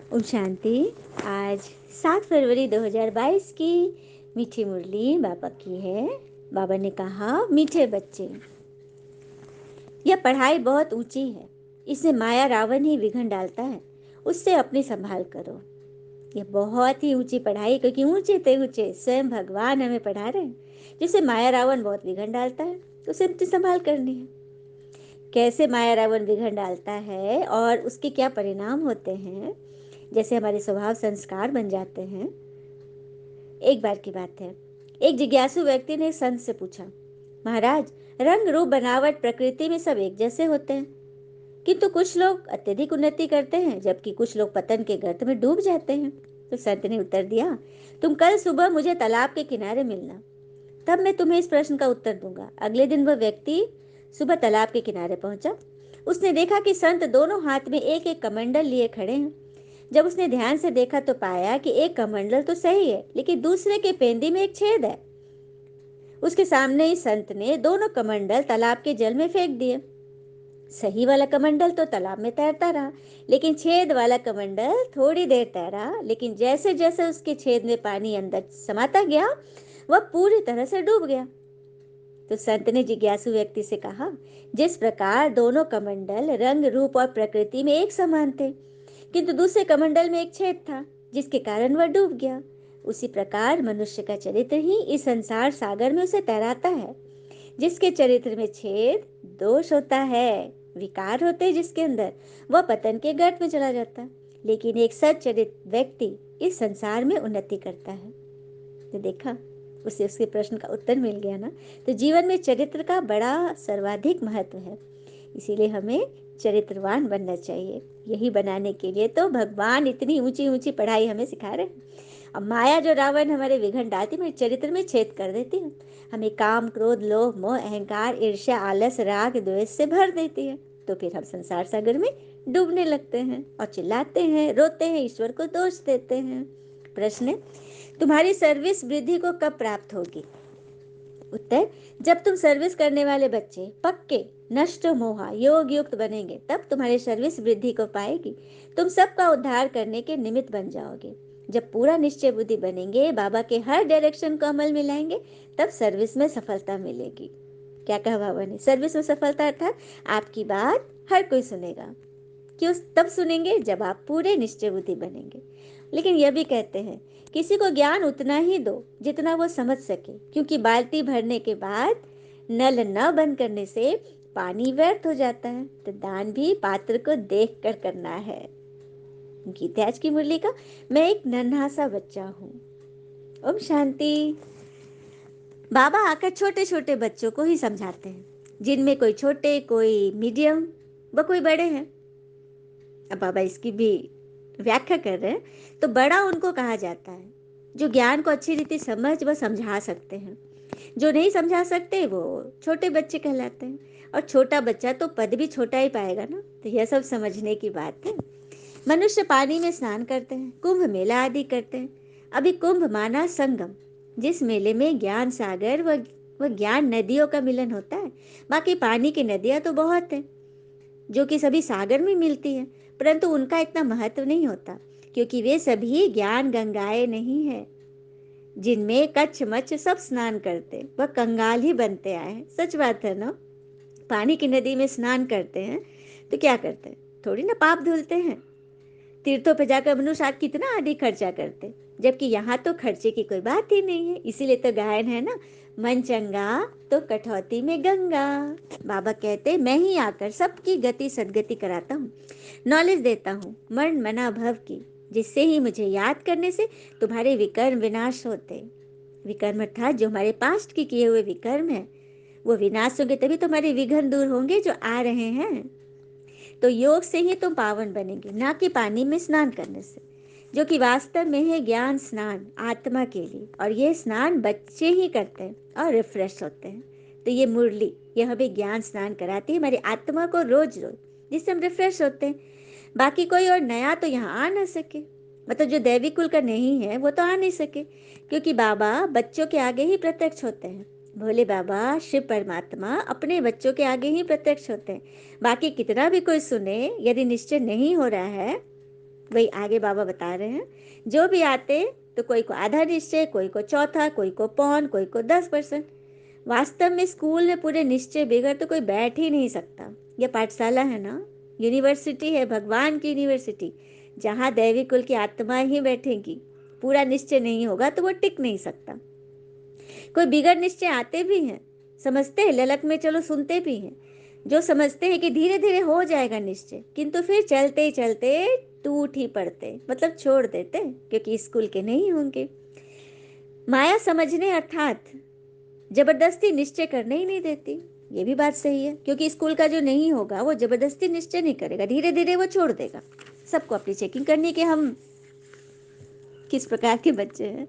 ओम शांति। आज 7 फरवरी 2022 की मीठी मुरली बाबा की है। बाबा ने कहा, मीठे बच्चे, यह पढ़ाई बहुत ऊंची है, इसे माया रावण ही विघन डालता है, उससे अपनी संभाल करो। यह बहुत ही ऊंची पढ़ाई, क्योंकि ऊंचे ते ऊंचे स्वयं भगवान हमें पढ़ा रहे हैं, जिसे माया रावण बहुत विघन डालता है, तो उसे अपनी संभाल करनी है। कैसे माया रावण विघन डालता है और उसके क्या परिणाम होते हैं, जैसे हमारे स्वभाव संस्कार बन जाते हैं। एक बार की बात है, एक जिज्ञासु व्यक्ति ने संत से पूछा, महाराज, रंग रूप बनावट प्रकृति में सब एक जैसे होते हैं, किंतु कुछ लोग अत्यधिक उन्नति करते हैं, जबकि कुछ लोग पतन के गर्त में डूब जाते हैं। तो संत ने उत्तर दिया, तुम कल सुबह मुझे तालाब के किनारे मिलना, तब मैं तुम्हें इस प्रश्न का उत्तर दूंगा। अगले दिन वह व्यक्ति सुबह तालाब के किनारे पहुंचा। उसने देखा कि संत दोनों हाथ में एक एक कमंडल लिए खड़े हैं। जब उसने ध्यान से देखा तो पाया कि एक कमंडल तो सही है, लेकिन दूसरे के पेंदी में एक छेद है। उसके सामने ही संत ने दोनों कमंडल तालाब के जल में फेंक दिए। सही वाला कमंडल तो तालाब में तैरता रहा, लेकिन छेद वाला कमंडल थोड़ी देर तैरा, लेकिन जैसे जैसे उसके छेद में पानी अंदर समाता गया, वह पूरी तरह से डूब गया। तो संत ने जिज्ञासु व्यक्ति से कहा, जिस प्रकार दोनों कमंडल रंग रूप और प्रकृति में एक समान थे, किंतु दूसरे कमंडल में एक छेद था, जिसके कारण वह डूब गया, उसी प्रकार मनुष्य का चरित्र ही इस संसार सागर में उसे तैराता है। जिसके चरित्र में छेद, दोष होता है, विकार होते हैं जिसके अंदर, वह पतन के गर्त में चला जाता है। लेकिन एक सच्चरित व्यक्ति इस संसार में उन्नति करता है। तो देखा, उसे उसके प्रश्न का उत्तर मिल गया ना। तो जीवन में चरित्र का बड़ा सर्वाधिक महत्व है, इसीलिए हमें चरित्रवान बनना चाहिए। यही बनाने के लिए तो भगवान इतनी ऊंची ऊंची पढ़ाई हमें सिखा रहे हैं। अब माया जो रावण हमारे विघन डालती है, हमारे चरित्र में छेद कर देती है, हमें काम क्रोध लोभ मोह अहंकार ईर्ष्या आलस राग द्वेष से भर देती है। तो फिर हम संसार सागर में डूबने लगते हैं और चिल्लाते हैं, रोते हैं, ईश्वर को दोष देते हैं। प्रश्न, तुम्हारी सर्विस वृद्धि को कब प्राप्त होगी? उत्तर, जब तुम सर्विस करने वाले बच्चे पक्के नष्ट मोहा योग युक्त बनेंगे, तब तुम्हारी सर्विस वृद्धि को पाएगी। तुम सबका उद्धार करने के निमित्त बन जाओगे। जब पूरा निश्चय बुद्धि बनेंगे, बाबा के हर डायरेक्शन को अमल में लाएंगे, तब सर्विस में सफलता मिलेगी। क्या कहा बाबा ने? सर्विस में सफलता अर्थात आपकी बात हर कोई सुनेगा। क्यों तब सुनेंगे? जब आप पूरे निश्चय बुद्धि बनेंगे। लेकिन यह भी कहते हैं, किसी को ज्ञान उतना ही दो जितना वो समझ सके, क्योंकि बाल्टी भरने के बाद नल न बंद करने से पानी व्यर्थ हो जाता है। तो दान भी पात्र को देख कर करना है। गीता आज की मुरली का, मैं एक नन्हा सा बच्चा हूँ। ओम शांति। बाबा आकर छोटे छोटे बच्चों को ही समझाते हैं, जिनमें कोई छोटे, कोई मीडियम व कोई बड़े हैं। अब बाबा इसकी भी व्याख्या कर रहे हैं। तो बड़ा उनको कहा जाता है जो ज्ञान को अच्छी रीति समझ व समझा सकते हैं। जो नहीं समझा सकते वो छोटे बच्चे कहलाते हैं। और छोटा बच्चा तो पद भी छोटा ही पाएगा ना। तो यह सब समझने की बात है। मनुष्य पानी में स्नान करते हैं, कुंभ मेला आदि करते हैं। अभी कुंभ माना संगम, जिस मेले में ज्ञान सागर व ज्ञान नदियों का मिलन होता है। बाकी पानी की नदियां तो बहुत हैं, जो कि सभी सागर में मिलती हैं, परंतु उनका इतना महत्व नहीं होता, क्योंकि वे सभी ज्ञान गंगाएं नहीं है, जिनमें कच्छ मच्छ सब स्नान करते वह कंगाल ही बनते आए हैं। सच बात है ना। पानी की नदी में स्नान करते हैं तो क्या करते हैं? थोड़ी ना पाप धुलते हैं। तीर्थों पे जाकर मनुष्य आज कितना आदि खर्चा करते, जबकि यहाँ तो खर्चे की कोई बात ही नहीं है। इसीलिए तो गायन है ना, मन चंगा तो कटौती में गंगा। बाबा कहते, मैं ही आकर सबकी गति सदगति कराता हूँ, नॉलेज देता हूँ मन मना भव की, जिससे ही मुझे याद करने से तुम्हारे विकर्म विनाश होते। विकर्म अर्थात जो हमारे पास्ट के किए हुए विकर्म है, वो विनाश होंगे, तभी तुम्हारे विघ्न दूर होंगे जो आ रहे हैं। तो योग से ही तुम पावन बनेंगे, ना कि पानी में स्नान करने से, जो कि वास्तव में है ज्ञान स्नान आत्मा के लिए। और ये स्नान बच्चे ही करते हैं और रिफ्रेश होते हैं। तो ये मुरली, यह हमें ज्ञान स्नान कराती है हमारी आत्मा को रोज रोज, जिससे हम रिफ्रेश होते हैं। बाकी कोई और नया तो यहाँ आ ना सके, मतलब जो दैवी कुल का नहीं है वो तो आ नहीं सके, क्योंकि बाबा बच्चों के आगे ही प्रत्यक्ष होते हैं। भोले बाबा शिव परमात्मा अपने बच्चों के आगे ही प्रत्यक्ष होते हैं। बाकी कितना भी कोई सुने, यदि निश्चय नहीं हो रहा है वही आगे बाबा बता रहे हैं, जो भी आते तो कोई को आधा निश्चय, कोई को चौथा, कोई को पौन, कोई को 10%। वास्तव में स्कूल में पूरे निश्चय बगैर तो कोई बैठ ही नहीं सकता। यह पाठशाला है ना, यूनिवर्सिटी है, भगवान की यूनिवर्सिटी, जहाँ दैवी कुल की आत्माएं ही बैठेंगी। पूरा निश्चय नहीं होगा तो वो टिक नहीं सकता। कोई बिगड़ निश्चय आते भी हैं, समझते हैं ललक में, चलो सुनते भी हैं, जो समझते हैं कि धीरे धीरे हो जाएगा निश्चय, किंतु फिर चलते चलते टूट ही पड़ते, मतलब छोड़ देते, क्योंकि स्कूल के नहीं होंगे। माया समझने अर्थात जबरदस्ती निश्चय करने ही नहीं देती। ये भी बात सही है, क्योंकि स्कूल का जो नहीं होगा वो जबरदस्ती निश्चय नहीं करेगा, धीरे धीरे वो छोड़ देगा। सबको अपनी चेकिंग करनी कि हम किस प्रकार के बच्चे हैं।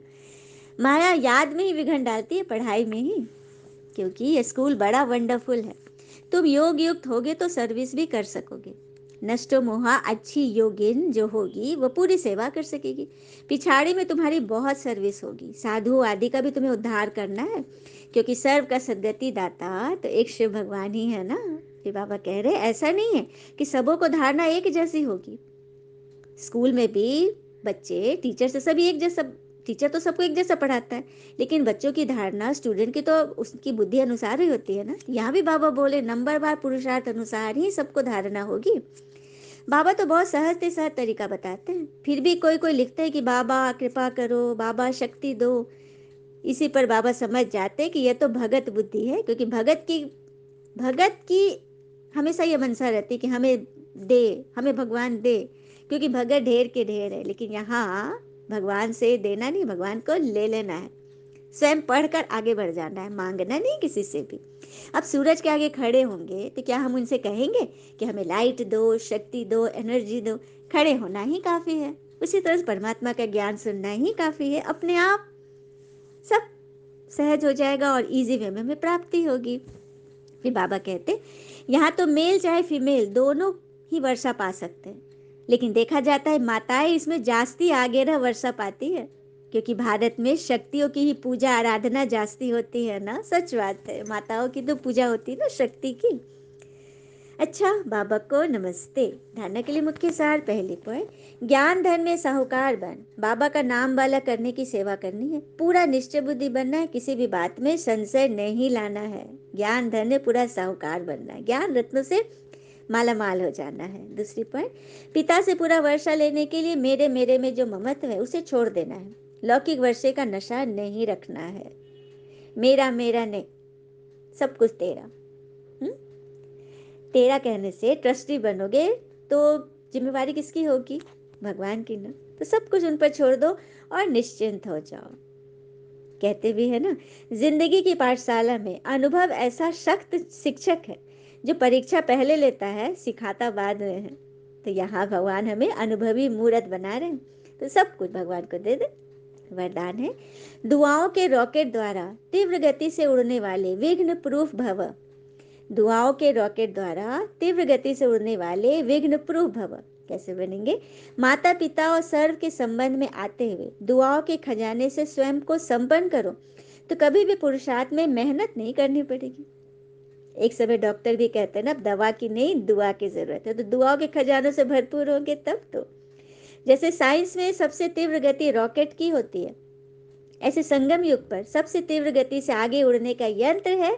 माया याद में ही विघन डालती है, पढ़ाई में ही, क्योंकि ये स्कूल बड़ा वंडरफुल है। तुम योग युक्त होगे तो सर्विस भी कर सकोगे। नष्टो मोहा, अच्छी योगिन जो होगी वो पूरी सेवा कर सकेगी। पिछाड़ी में तुम्हारी बहुत सर्विस होगी, साधु आदि का भी तुम्हें उद्धार करना है, क्योंकि सर्व का सद्गति दाता तो एक शिव भगवान ही है ना। फिर बाबा कह रहे ऐसा नहीं है कि सबों को धारणा एक जैसी होगी। स्कूल में भी बच्चे टीचर से सभी एक जैसा, टीचर तो सबको एक जैसा पढ़ाता है, लेकिन बच्चों की धारणा स्टूडेंट की तो उसकी बुद्धि अनुसार ही होती है ना। यहाँ भी बाबा बोले नंबर बार पुरुषार्थ अनुसार ही सबको धारणा होगी। बाबा तो बहुत सहज से सहज तरीका बताते हैं, फिर भी कोई कोई लिखते हैं कि बाबा कृपा करो, बाबा शक्ति दो। इसी पर बाबा समझ जाते हैं कि यह तो भगत बुद्धि है, क्योंकि भगत की हमेशा ये मनसा रहती है कि हमें दे, हमें भगवान दे, क्योंकि भगत ढेर के ढेर है। लेकिन यहाँ भगवान से देना नहीं, भगवान को ले लेना है, स्वयं पढ़कर आगे बढ़ जाना है, मांगना नहीं किसी से भी। अब सूरज के आगे खड़े होंगे तो क्या हम उनसे कहेंगे कि हमें लाइट दो, शक्ति दो, एनर्जी दो? खड़े होना ही काफी है। उसी तरह परमात्मा का ज्ञान सुनना ही काफी है, अपने आप सब सहज हो जाएगा और इजी वे में हमें प्राप्ति होगी। फिर बाबा कहते यहाँ तो मेल चाहे फीमेल दोनों ही वर्षा पा सकते हैं, लेकिन देखा जाता है माताएं इसमें जास्ती आगे रह वर्षा पाती है, क्योंकि भारत में शक्तियों की ही पूजा आराधना जास्ती होती है ना। सच बात है, माताओं की तो पूजा होती है ना शक्ति की। अच्छा, बाबा को नमस्ते। धारणा के लिए मुख्य सार, पहली पॉइंट, ज्ञान धन में साहूकार बन, बाबा का नाम वाला करने की सेवा करनी है, पूरा निश्चय बुद्धि बनना है, किसी भी बात में संशय नहीं लाना है। ज्ञान धन में पूरा साहूकार बनना है, ज्ञान रत्नों से माला माल हो जाना है। दूसरी पॉइंट, पिता से पूरा वर्षा लेने के लिए मेरे मेरे में जो ममत्व है उसे छोड़ देना है, लौकिक वर्षे का नशा नहीं रखना है। मेरा मेरा नहीं, सब कुछ तेरा। तेरा कहने से ट्रस्टी बनोगे तो जिम्मेवारी किसकी होगी? भगवान की ना। तो सब कुछ उन पर छोड़ दो और निश्चिंत हो जाओ। कहते भी है ना, जिंदगी की पाठशाला में अनुभव ऐसा सख्त शिक्षक है, जो परीक्षा पहले लेता है, सिखाता बाद में है। तो यहाँ भगवान हमें अनुभवी मूर्त बना रहे हैं, तो सब कुछ भगवान को दे दे। वरदान है, दुआओं के रॉकेट द्वारा तीव्र गति से उड़ने वाले विघ्न प्रूफ भव। दुआओं के रॉकेट द्वारा तीव्र गति से उड़ने वाले विघ्न प्रूफ भव कैसे बनेंगे? माता पिता और सर्व के संबंध में आते हुए दुआओं के खजाने से स्वयं को संपन्न करो, तो कभी भी पुरुषार्थ में मेहनत नहीं करनी पड़ेगी। एक समय डॉक्टर भी कहते हैं ना, दवा की नहीं दुआ की जरूरत है। तो दुआओं के खजानों से भरपूर होंगे तब तो। जैसे साइंस में सबसे तीव्र गति रॉकेट की होती है, ऐसे संगम युग पर सबसे तीव्र गति से आगे उड़ने का यंत्र है,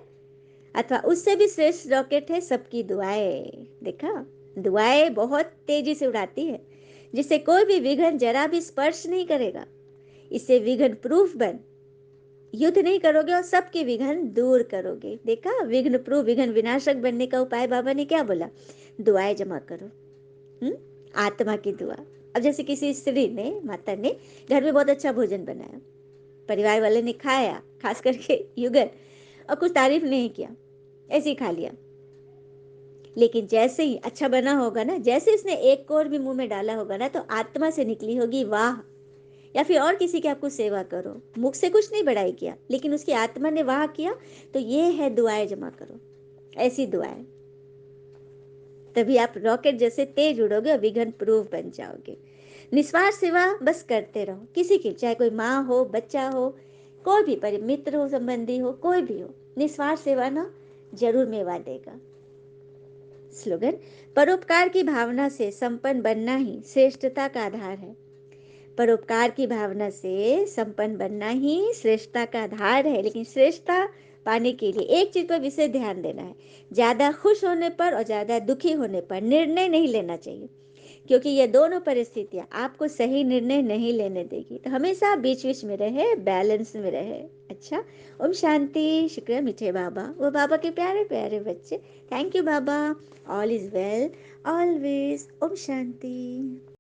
अथवा उससे भी श्रेष्ठ रॉकेट है सबकी दुआएं। देखा, दुआएं बहुत तेजी से उड़ाती है, जिससे कोई भी विघ्न जरा भी स्पर्श नहीं करेगा। इससे विघ्न प्रूफ बन, युद्ध नहीं करोगे और सबके विघ्न दूर करोगे। देखा, विघ्न प्रूफ, विघ्न विनाशक बनने का उपाय बाबा ने क्या बोला? दुआएं जमा करो। आत्मा की दुआ। अब जैसे किसी स्त्री ने, माता ने घर में बहुत अच्छा भोजन बनाया, परिवार वाले ने खाया, खास करके युगल, और कुछ तारीफ नहीं किया, ऐसे ही खा लिया। लेकिन जैसे ही अच्छा बना होगा ना, जैसे इसने एक कोर भी मुंह में डाला होगा ना, तो आत्मा से निकली होगी वाह। या फिर और किसी की आपको सेवा करो, मुख से कुछ नहीं बड़ाई किया, लेकिन उसकी आत्मा ने वाह किया, तो ये है दुआएं जमा करो। ऐसी दुआएं, तभी आप रॉकेट जैसे तेज उड़ोगे और विघ्न प्रूफ बन जाओगे। निस्वार्थ सेवा बस करते रहो, किसी की, चाहे कोई माँ हो, बच्चा हो, कोई भी मित्र हो, संबंधी हो, कोई भी हो, निस्वार्थ सेवा ना जरूर मेवा देगा। स्लोगन, परोपकार की भावना से संपन्न बनना ही श्रेष्ठता का आधार है। परोपकार की भावना से संपन्न बनना ही श्रेष्ठता का आधार है। लेकिन श्रेष्ठता पाने के लिए एक चीज पर विशेष ध्यान देना है, ज्यादा खुश होने पर और ज्यादा दुखी होने पर निर्णय नहीं लेना चाहिए, क्योंकि ये दोनों परिस्थितियां आपको सही निर्णय नहीं लेने देगी। तो हमेशा बीच बीच में रहे, बैलेंस में रहे। अच्छा, ओम शांति। शुक्रिया मीठे बाबा, वो बाबा के प्यारे प्यारे बच्चे। थैंक यू बाबा। All is well always. ओम शांति।